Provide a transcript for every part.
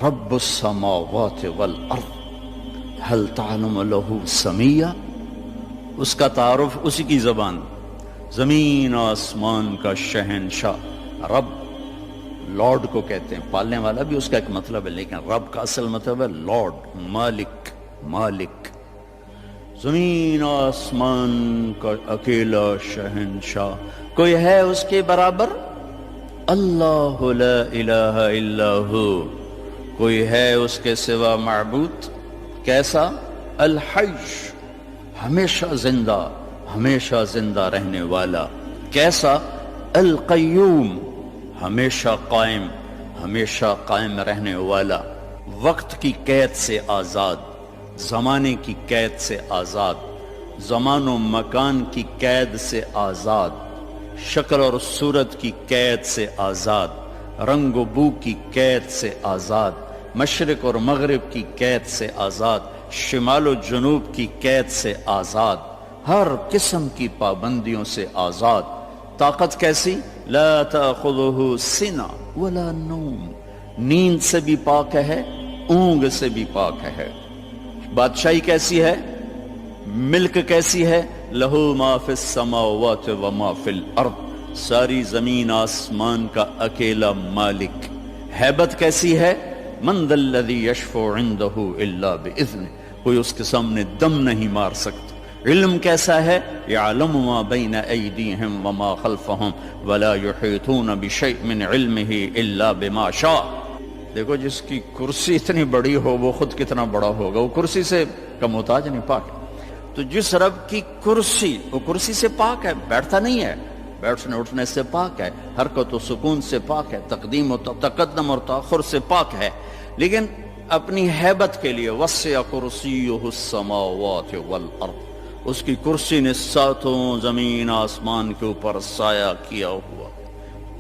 رب السماوات والارض هل تعلم له سمیہ، اس کا تعارف اسی کی زبان، زمین آسمان کا شہنشاہ رب، لارڈ کو کہتے ہیں، پالنے والا بھی اس کا ایک مطلب ہے، لیکن رب کا اصل مطلب ہے لارڈ، مالک، مالک، زمین آسمان کا اکیلا شہنشاہ، کوئی ہے اس کے برابر؟ اللہ لا الہ الا ہو، کوئی ہے اس کے سوا معبود؟ کیسا؟ الحی، ہمیشہ زندہ، ہمیشہ زندہ رہنے والا۔ کیسا؟ القیوم، ہمیشہ قائم، ہمیشہ قائم رہنے والا، وقت کی قید سے آزاد، زمانے کی قید سے آزاد، زمان و مکان کی قید سے آزاد، شکل اور صورت کی قید سے آزاد، رنگ و بو کی قید سے آزاد، مشرق اور مغرب کی قید سے آزاد، شمال و جنوب کی قید سے آزاد، ہر قسم کی پابندیوں سے آزاد۔ طاقت کیسی؟ لا تأخذہ سنہ ولا نوم، نیند سے بھی پاک ہے، اونگ سے بھی پاک ہے۔ بادشاہی کیسی ہے؟ ملک کیسی ہے؟ لہو ما فی السماوات و ما فی الارض، ساری زمین آسمان کا اکیلا مالک۔ ہیبت کیسی ہے؟ من ذا الذی یشفع عندہ الا باذنہ، کوئی اس کے سامنے دم نہیں مار سکتا۔ علم کیسا ہے؟ یعلم ما بین ایدیہم وما خلفہم ولا یحیطون بشیء من علمہ الا بما شاء۔ دیکھو جس کی کرسی اتنی بڑی ہو وہ خود کتنا بڑا ہوگا، وہ کرسی سے کا محتاج نہیں، پاک۔ تو جس رب کی کرسی، وہ کرسی سے پاک ہے، بیٹھتا نہیں ہے، بیٹھنے اٹھنے سے پاک ہے، حرکت و سکون سے پاک ہے، تقدیم و تقدم اور تاخر سے پاک ہے، لیکن اپنی ہیبت کے لیے وسع کرسیہ السماوات والارض، اس کی کرسی نے ساتوں زمین آسمان کے اوپر سایہ کیا ہوا۔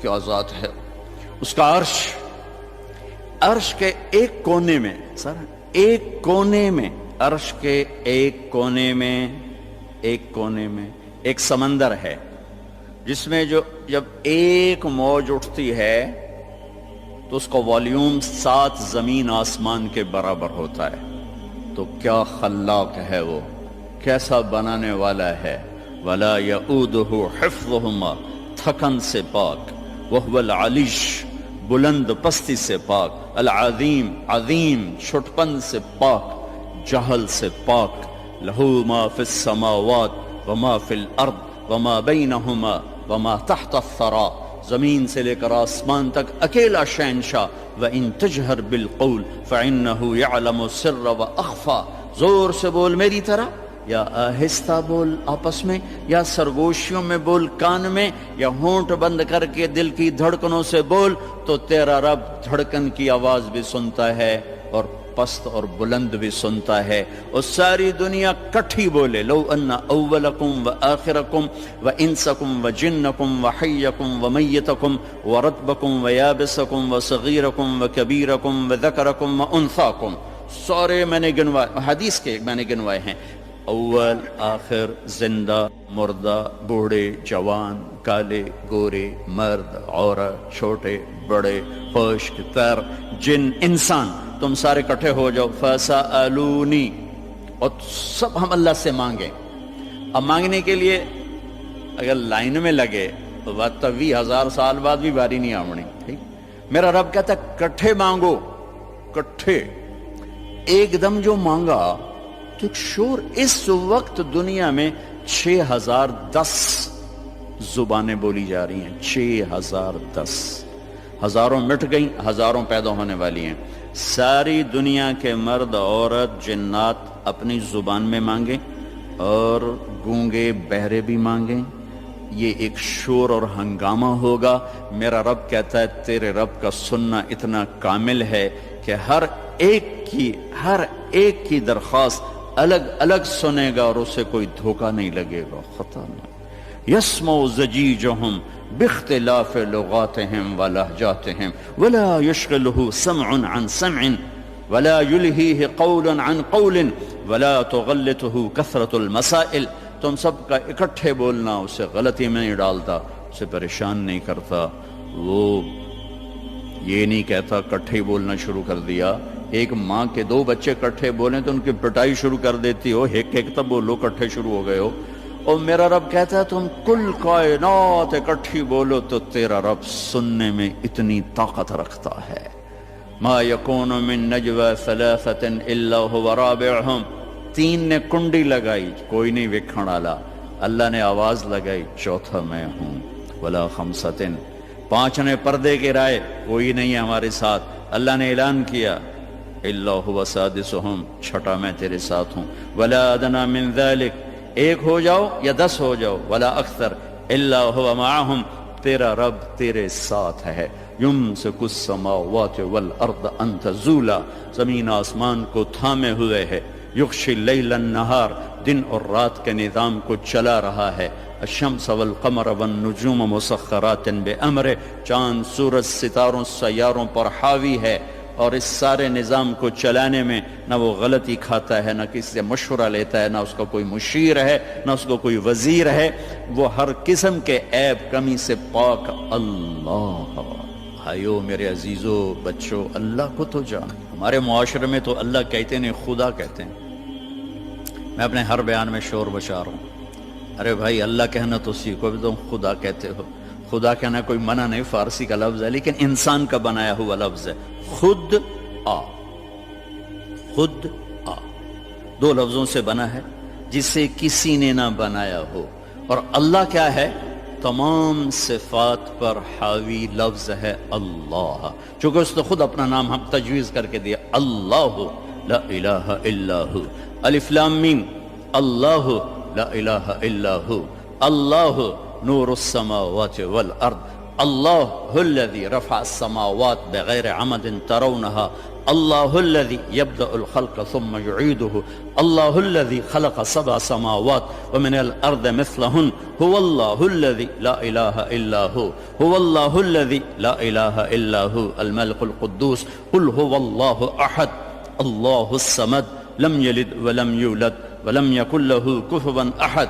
کیا ذات ہے اس کا عرش، عرش کے ایک کونے میں، سر ایک کونے میں، عرش کے ایک کونے میں، ایک کونے میں ایک سمندر ہے، جس میں جب ایک موج اٹھتی ہے تو اس کا والیوم 7 زمین آسمان کے برابر ہوتا ہے۔ تو کیا خلاق ہے وہ، کیسا بنانے والا ہے۔ ولا یؤودہ حفظہما، تھکن سے پاک، وہو العلیش، بلند پستی سے پاک، العظیم، عظیم، چھٹپن سے پاک، جہل سے پاک۔ لہو ما فی السماوات وما فی الارض وما بینہما وما تحت الثری، زمین سے لے کر آسمان تک اکیلا شہنشاہ۔ وَإِن تَجْهَرْ بِالْقَوْلِ فَإِنَّهُ يَعْلَمُ السِّرَّ وَأَخْفَى، زور سے بول میری طرح، یا آہستہ بول آپس میں، یا سرگوشیوں میں بول کان میں، یا ہونٹ بند کر کے دل کی دھڑکنوں سے بول، تو تیرا رب دھڑکن کی آواز بھی سنتا ہے اور پست اور بلند بھی سنتا ہے۔ اور ساری دنیا کٹھی بولے، لو ان اولکم و آخرکم و انسکم و جنکم و حیکم و میتکم و رتبکم و یابسکم و صغیرکم و کبیرکم و ذکرکم و انثاکم، سارے میں نے گنوائے، حدیث کے میں نے گنوائے ہیں، اول، آخر، زندہ، مردہ، بوڑھے، جوان، کالے، گورے، مرد، عورت، چھوٹے، بڑے، خشک، تر، جن، انسان، تم سارے کٹھے ہو جاؤ، فَسَأَلُونِي، اور سب ہم اللہ سے مانگیں۔ اب مانگنے کے لیے اگر لائن میں لگے تو بات تو 20,000 سال بعد بھی باری نہیں آمنی، ٹھیک؟ میرا رب کہتا ہے کٹھے مانگو، کٹھے، ایک دم جو مانگا تو ایک شور۔ اس وقت دنیا میں 6010 زبانیں بولی جا رہی ہیں، 6010، ہزاروں مٹ گئیں، ہزاروں پیدا ہونے والی ہیں۔ ساری دنیا کے مرد، عورت، جنات اپنی زبان میں مانگیں اور گونگے بہرے بھی مانگیں، یہ ایک شور اور ہنگامہ ہوگا۔ میرا رب کہتا ہے تیرے رب کا سننا اتنا کامل ہے کہ ہر ایک کی درخواست الگ الگ سنے گا اور اسے کوئی دھوکہ نہیں لگے گا، خطا نہیں۔ یسمع زجیجہم باختلاف لغاتہم ولہجاتہم ولا یشغلہ سمع عن سمع ولا یلہیہ قول عن قول ولا تغلطہ کثرت المسائل، تم سب کا اکٹھے بولنا اسے غلطی میں نہیں ڈالتا، اسے پریشان نہیں کرتا، وہ یہ نہیں کہتا کٹھے بولنا شروع کر دیا. ایک ماں کے دو بچے کٹھے بولیں تو ان کی پٹائی شروع کر دیتی ہو, ایک ایک تب بولو کٹھے شروع ہو گئے ہو. اور میرا رب کہتا ہے تم کل کائنات اکٹھی بولو تو تیرا رب سننے میں اتنی طاقت رکھتا ہے. ما یکون من نجوى ثلاثة الا هو رابعهم, تین نے کنڈی لگائی کوئی نہیں وکھن والا, اللہ نے آواز لگائی چوتھا میں ہوں. ولا خمسة, پانچ نے پردے گرائے کوئی نہیں ہے ہمارے ساتھ, اللہ نے اعلان کیا الا هو سادسهم, چھٹا میں تیرے ساتھ ہوں. ولا ادنى من ذلك, ایک ہو جاؤ یا 10 ہو جاؤ, ولا اکثر الا هو معهم, تیرا رب تیرے ساتھ ہے. یمسک السماوات والارض ان تزولا, زمین آسمان کو تھامے ہوئے ہے. یغشی اللیل النہار, دن اور رات کے نظام کو چلا رہا ہے. الشمس والقمر والنجوم مسخرات بامرہ, چاند سورج ستاروں سیاروں پر حاوی ہے, اور اس سارے نظام کو چلانے میں نہ وہ غلطی کھاتا ہے, نہ کسی سے مشورہ لیتا ہے, نہ اس کا کوئی مشیر ہے, نہ اس کو کوئی وزیر ہے. وہ ہر قسم کے عیب کمی سے پاک اللہ. بھائیو میرے عزیزو بچوں, اللہ کو تو جان. ہمارے معاشرے میں تو اللہ کہتے نہیں خدا کہتے ہیں. میں اپنے ہر بیان میں شور بچا رہا ہوں, ارے بھائی اللہ کہنا تو سیکھو, بھی تم خدا کہتے ہو. خدا کہنا کوئی منع نہیں, فارسی کا لفظ ہے لیکن انسان کا بنایا ہوا لفظ ہے. خود آ, خود آ, دو لفظوں سے بنا ہے جسے کسی نے نہ بنایا ہو. اور اللہ کیا ہے؟ تمام صفات پر حاوی لفظ ہے اللہ, چونکہ اس نے خود اپنا نام ہم تجویز کر کے دیا, اللہ لا الہ الا ہو. الف لام میم, اللہ لا الہ الا ہو. اللہ نور السماوات والارض, اللہ الذي رفع السماوات بغیر عمد ترونها, اللہ الذي يبدأ الخلق ثم يعيده, اللہ الذي خلق 7 سماوات ومن الارض مثلهن, هو الله الذي لا اله الا هو, هو الله الذي لا اله الا هو الملك القدوس. قل هو الله احد الله الصمد لم يلد ولم يولد ولم يكن له كفوا احد.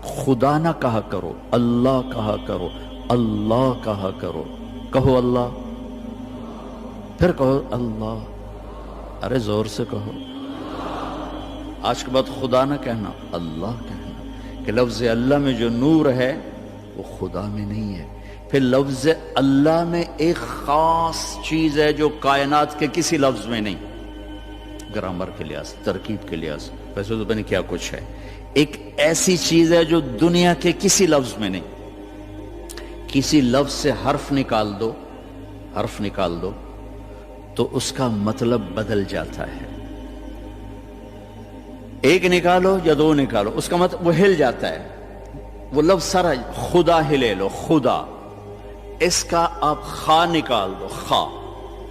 خدا نہ کہا کرو, اللہ کہا کرو, اللہ کہا کرو. کہو اللہ, پھر کہو اللہ, ارے زور سے کہو. آج کے بعد خدا نہ کہنا, اللہ کہنا, کہ لفظ اللہ میں جو نور ہے وہ خدا میں نہیں ہے. پھر لفظ اللہ میں ایک خاص چیز ہے جو کائنات کے کسی لفظ میں نہیں, گرامر کے لحاظ, ترکیب کے لحاظ, ویسے تو پتہ نہیں کیا کچھ ہے. ایک ایسی چیز ہے جو دنیا کے کسی لفظ میں نہیں. کسی لفظ سے حرف نکال دو, حرف نکال دو تو اس کا مطلب بدل جاتا ہے. ایک نکالو یا دو نکالو, اس کا مطلب وہ ہل جاتا ہے. وہ لفظ سارا, خدا ہی لے لو, خدا, اس کا آپ خا نکال دو,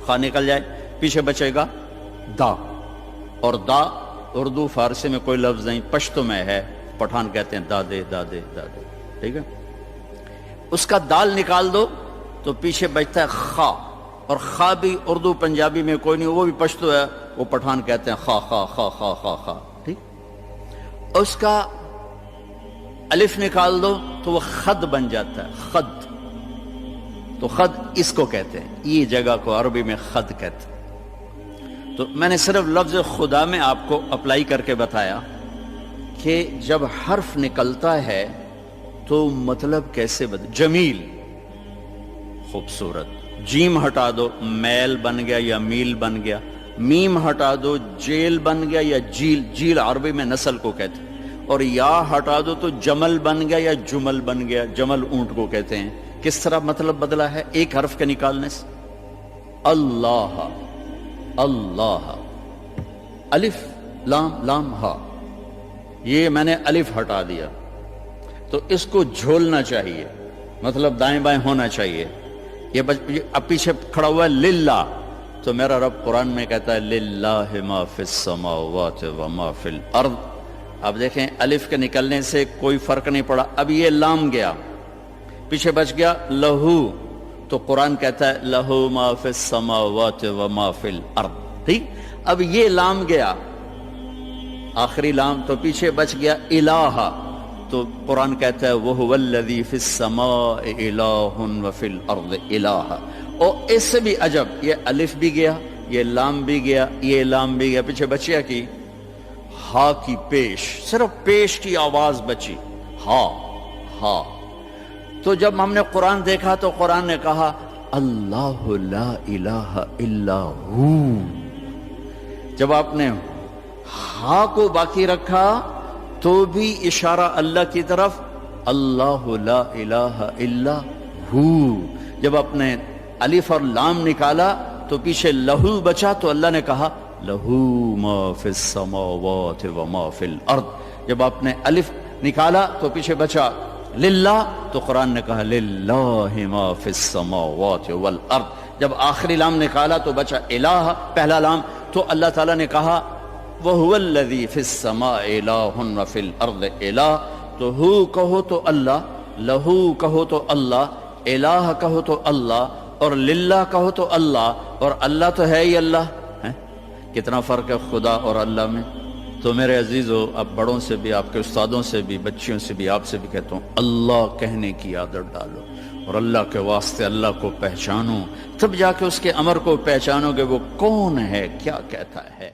خا نکل جائے, پیچھے بچے گا دا, اور دا اردو فارسی میں کوئی لفظ نہیں, پشتو میں ہے, پٹھان کہتے ہیں دادے دادے دادے, ٹھیک ہے. اس کا دال نکال دو تو پیچھے بچتا ہے خا, اور خا بھی اردو پنجابی میں کوئی نہیں, وہ بھی پشتو ہے, وہ پٹھان کہتے ہیں خا خا خا خا خا خا, ٹھیک. اس کا الف نکال دو تو وہ خد بن جاتا ہے, خد. تو خد اس کو کہتے ہیں, یہ جگہ کو عربی میں خد کہتے ہیں. تو میں نے صرف لفظ خدا میں آپ کو اپلائی کر کے بتایا کہ جب حرف نکلتا ہے تو مطلب کیسے بدل. جمیل, خوبصورت. جیم ہٹا دو, میل بن گیا یا میل بن گیا. میم ہٹا دو, جیل بن گیا یا جیل, جیل عربی میں نسل کو کہتے ہیں. اور یا ہٹا دو تو جمل بن گیا یا جمل بن گیا, جمل اونٹ کو کہتے ہیں. کس طرح مطلب بدلا ہے ایک حرف کے نکالنے سے. اللہ, اللہ, الف لام لام ہا, یہ میں نے الف ہٹا دیا تو اس کو جھولنا چاہیے, مطلب دائیں بائیں ہونا چاہیے. یہ اب پیچھے کھڑا ہوا ہے للہ, تو میرا رب قرآن میں کہتا ہے للہ ما فی السماوات و ما فی الارض. اب دیکھیں الف کے نکلنے سے کوئی فرق نہیں پڑا. اب یہ لام گیا, پیچھے بچ گیا لہو, تو قرآن کہتا ہے لہو ما فی السماوات و ما فی الارض, ٹھیک. اب یہ لام گیا, آخری لام, تو پیچھے بچ گیا الہ, تو قرآن کہتا ہے وَهُوَ الَّذِي فِي السَّمَاءِ إِلَٰهٌ وَفِي الْأَرْضِ إِلَٰهٌ. اور اس سے بھی عجب، یہ الف بھی گیا، یہ لام بھی گیا، یہ لام بھی گیا، پیچھے بچیا کی ہا کی پیش، صرف پیش کی آواز بچی، ہا ہا۔ تو جب ہم نے قرآن دیکھا تو قرآن نے کہا اللہ لا الہ الا ہو۔ جب آپ نے ہا کو باقی رکھا تو بھی اشارہ اللہ کی طرف، اللہ لا الہ الا ہو۔ جب آپ نے الف اور لام نکالا تو پیچھے لہو بچا، تو اللہ نے کہا لہو ما فی السماوات و ما فی الارض۔ جب آپ نے الف نکالا تو پیچھے بچا للہ، تو قرآن نے کہا للہ ما فی السماوات والارض۔ جب آخری لام نکالا تو بچا الہ، پہلا لام، تو اللہ تعالیٰ نے کہا وَهُوَ الَّذِي فِي السَّمَاءِ إِلَٰهٌ وَفِي الْأَرْضِ إِلَٰهٌ۔ تو ہو کہو تو اللہ، لہو کہو تو اللہ، الہ کہو تو اللہ، اور للہ کہو تو اللہ، اور اللہ تو ہے ہی اللہ ہے۔ کتنا فرق ہے خدا اور اللہ میں۔ تو میرے عزیزو، اب بڑوں سے بھی، آپ کے استادوں سے بھی، بچیوں سے بھی، آپ سے بھی کہتا ہوں، اللہ کہنے کی عادت ڈالو، اور اللہ کے واسطے اللہ کو پہچانو، تب جا کے اس کے امر کو پہچانو کہ وہ کون ہے، کیا کہتا ہے۔